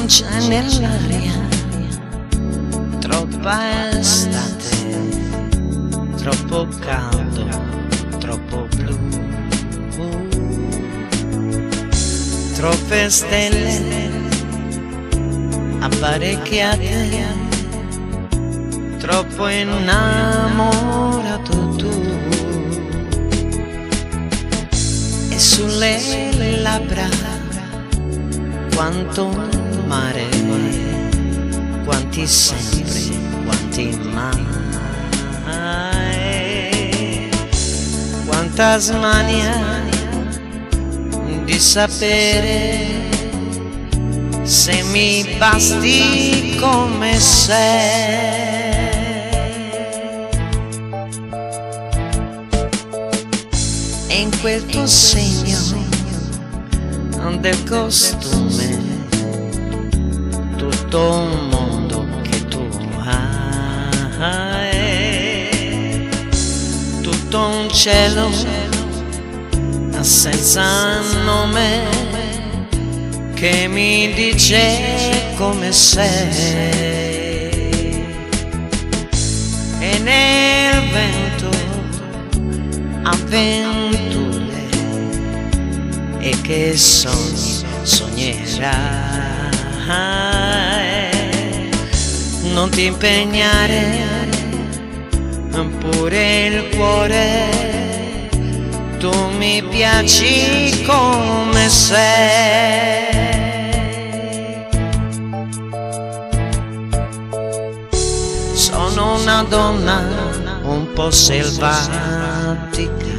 c'è nell'aria troppa estate, troppo caldo, troppo blu, troppe stelle apparecchiate, troppo innamorato tu, e sulle labbra quanto mare, quanti sempre, quanti mai, quanta smania di sapere se mi basti come sei. E in quel tuo segno del costume, tutto un mondo che tu hai, tutto un cielo senza nome che mi dice come sei. E nel vento avventure, e che sogni sognerai. Non ti impegnare pure il cuore, tu mi piaci come sei. Sono una donna un po' selvatica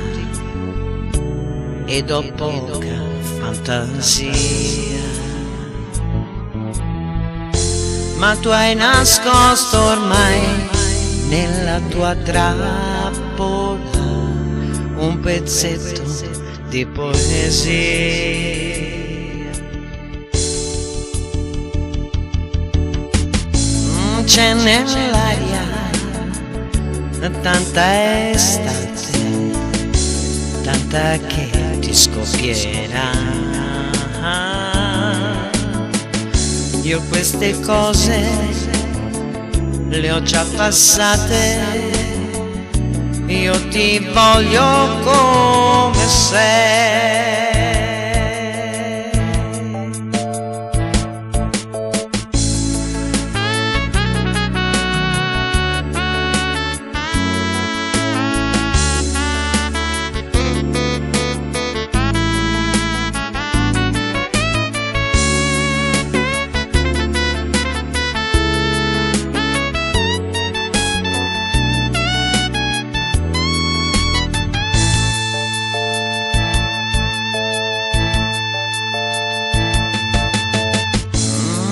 ed ho poca fantasia, ma tu hai nascosto ormai nella tua trappola un pezzetto di poesia. C'è nell'aria tanta estate, tanta che ti scoppierà. Io queste cose le ho già passate, io ti voglio come sei.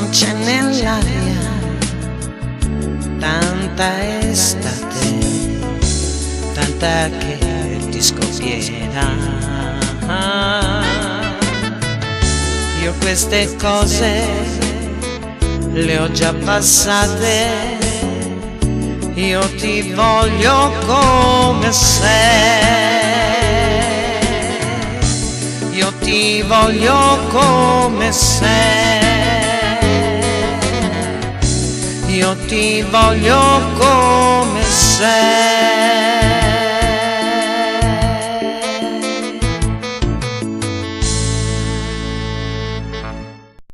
C'è nell'aria tanta estate, tanta che ti scoppierà. Io queste cose le ho già passate, io ti voglio come sei, io ti voglio come sei. Io ti voglio come sei.